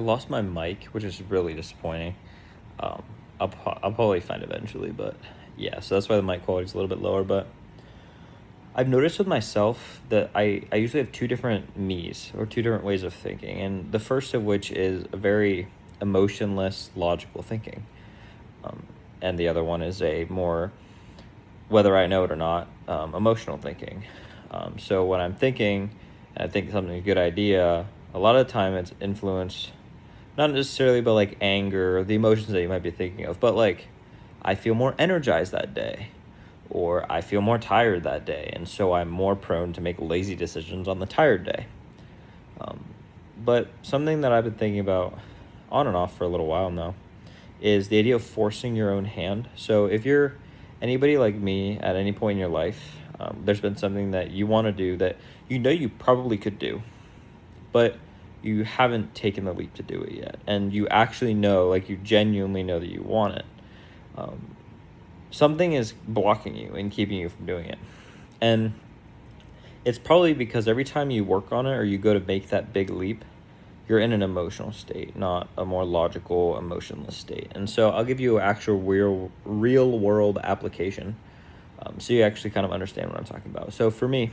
I lost my mic, which is really disappointing. Um, I'll probably find it eventually, but yeah, so that's why the mic quality is a little bit lower. But I've noticed with myself that I usually have two different me's or two different ways of thinking, and the first of which is a very emotionless, logical thinking, um, and the other one is a more, whether I know it or not, emotional thinking. So when I'm thinking, and I think something's a good idea, a lot of the time it's influenced not necessarily by like anger or the emotions that you might be thinking of, but like I feel more energized that day, or I feel more tired that day, and so I'm more prone to make lazy decisions on the tired day. Um, but something that I've been thinking about on and off for a little while now is the idea of forcing your own hand. So if you're anybody like me at any point in your life, there's been something that you want to do that you know you probably could do, but you haven't taken the leap to do it yet, and you actually know, like you genuinely know that you want it. Um, Something is blocking you and keeping you from doing it, and it's probably because every time you work on it or you go to make that big leap, you're in an emotional state, not a more logical, emotionless state. And so I'll give you an actual real world application, so you actually kind of understand what I'm talking about. So for me,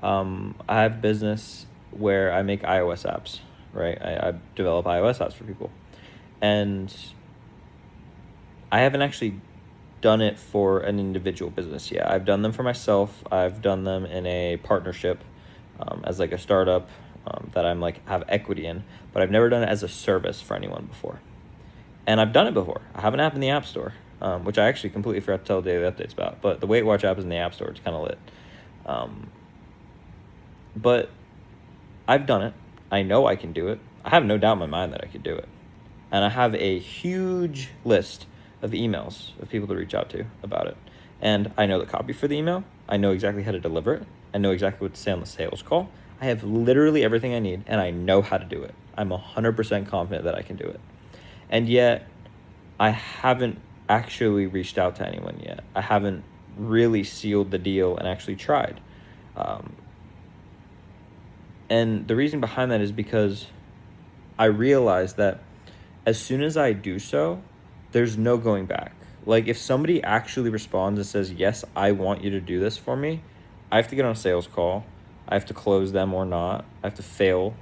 I have business where I make iOS apps, right? I develop iOS apps for people. And I haven't actually done it for an individual business yet. I've done them for myself. I've done them in a partnership, as like a startup, that I'm like have equity in, but I've never done it as a service for anyone before. And I've done it before. I have an app in the App Store, which I actually completely forgot to tell daily updates about. But the Weight Watch app is in the App Store. It's kind of lit. Um, but I've done it. I know I can do it. I have no doubt in my mind that I could do it. And I have a huge list of emails of people to reach out to about it. And I know the copy for the email. I know exactly how to deliver it. I know exactly what to say on the sales call. I have literally everything I need, and I know how to do it. I'm 100% confident that I can do it. And yet, I haven't actually reached out to anyone yet. I haven't really sealed the deal and actually tried. Um, and the reason behind that is because I realize that as soon as I do so, there's no going back. Like if somebody actually responds and says, "Yes, I want you to do this for me," I have to get on a sales call. I have to close them or not. I have to fail,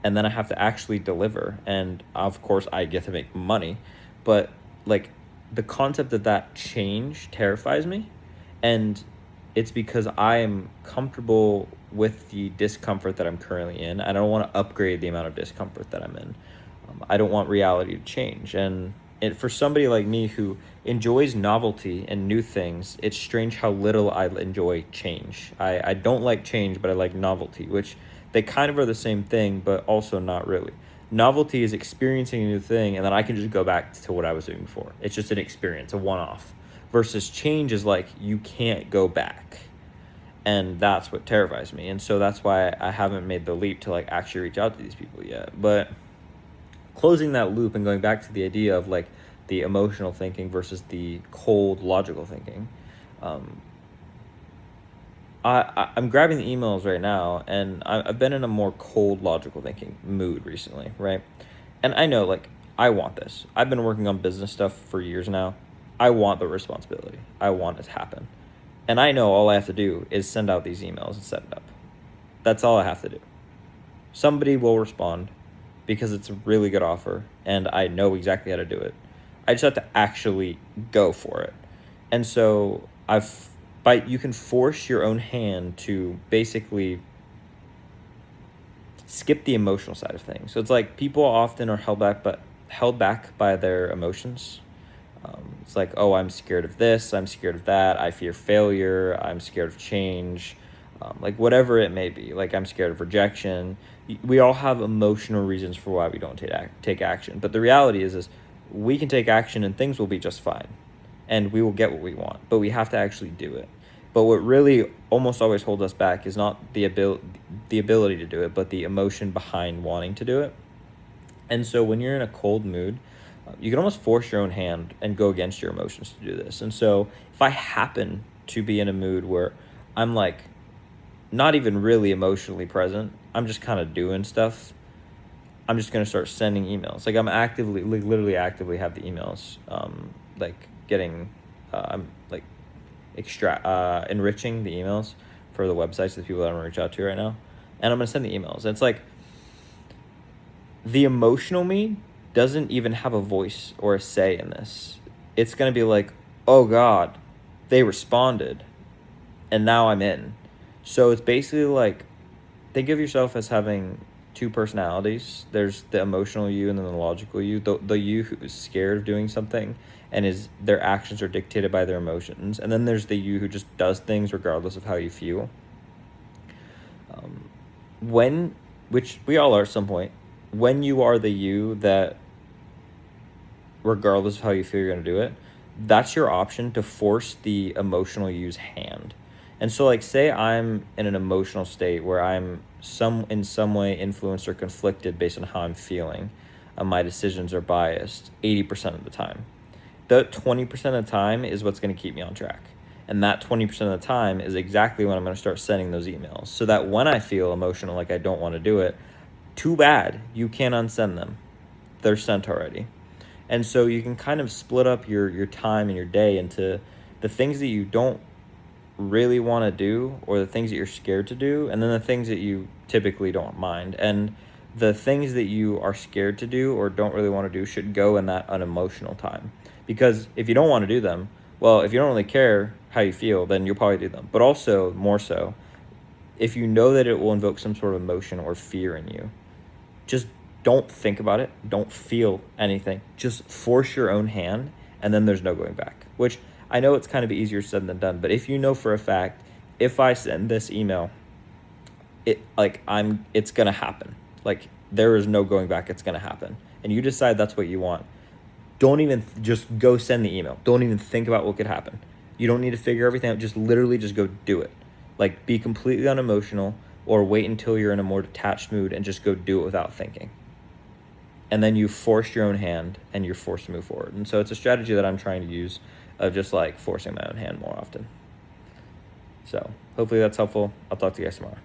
and then I have to actually deliver. And of course, I get to make money, but like the concept of that change terrifies me, and it's because I am comfortable with the discomfort that I'm currently in. I don't want to upgrade the amount of discomfort that I'm in. I don't want reality to change. And for somebody like me who enjoys novelty and new things, it's strange how little I enjoy change. I don't like change, but I like novelty, which they kind of are the same thing, but also not really. Novelty is experiencing a new thing, and then I can just go back to what I was doing before. It's just an experience, a one off. Versus change is like you can't go back. And that's what terrifies me. And so that's why I haven't made the leap to like actually reach out to these people yet. But closing that loop and going back to the idea of like the emotional thinking versus the cold logical thinking, um, I'm grabbing the emails right now, and I've been in a more cold logical thinking mood recently, right? And I know like I want this. I've been working on business stuff for years now. I want the responsibility. I want it to happen. And I know all I have to do is send out these emails and set it up. That's all I have to do. Somebody will respond because it's a really good offer and I know exactly how to do it. I just have to actually go for it. And so you can force your own hand to basically skip the emotional side of things. So it's like people often are held back by their emotions. It's like, oh, I'm scared of this, I'm scared of that, I fear failure, I'm scared of change, like whatever it may be. Like I'm scared of rejection. We all have emotional reasons for why we don't take action. But the reality is we can take action and things will be just fine, and we will get what we want. But we have to actually do it. But what really almost always holds us back is not the ability to do it, but the emotion behind wanting to do it. And so when you're in a cold mood, you can almost force your own hand and go against your emotions to do this. And so if I happen to be in a mood where I'm like not even really emotionally present, I'm just kind of doing stuff, I'm just going to start sending emails. Like I'm actively, like literally actively have the emails, like getting, I'm like enriching the emails for the websites, the people that I'm gonna reach out to right now. And I'm gonna send the emails. And it's like, the emotional me doesn't even have a voice or a say in this. It's gonna be like, oh God, they responded, and now I'm in. So it's basically like, think of yourself as having two personalities. There's the emotional you and then the logical you. The you who is scared of doing something and is their actions are dictated by their emotions. And then there's the you who just does things regardless of how you feel. When, which we all are at some point, when you are the you that, regardless of how you feel you're going to do it, that's your option to force the emotional you's hand. And so, like, say I'm in an emotional state where I'm in some way influenced or conflicted based on how I'm feeling. My decisions are biased 80% of the time. The 20% of the time is what's going to keep me on track. And that 20% of the time is exactly when I'm going to start sending those emails. So that when I feel emotional, like I don't want to do it, too bad, you can't unsend them. They're sent already. And so you can kind of split up your time and your day into the things that you don't really want to do, or the things that you're scared to do, and then the things that you typically don't mind. And the things that you are scared to do or don't really want to do should go in that unemotional time. Because if you don't want to do them, well, if you don't really care how you feel, then you'll probably do them. But also, more so, if you know that it will invoke some sort of emotion or fear in you, just don't think about it. Don't feel anything. Just force your own hand, and then there's no going back. Which I know it's kind of easier said than done, but if you know for a fact, if I send this email, it's gonna happen. Like, there is no going back. It's gonna happen, and you decide that's what you want. Don't even just go send the email. Don't even think about what could happen. You don't need to figure everything out. Just literally just go do it. Like, be completely unemotional, or wait until you're in a more detached mood and just go do it without thinking. And then you force your own hand and you're forced to move forward. And so it's a strategy that I'm trying to use, of just like forcing my own hand more often. So hopefully that's helpful. I'll talk to you guys tomorrow.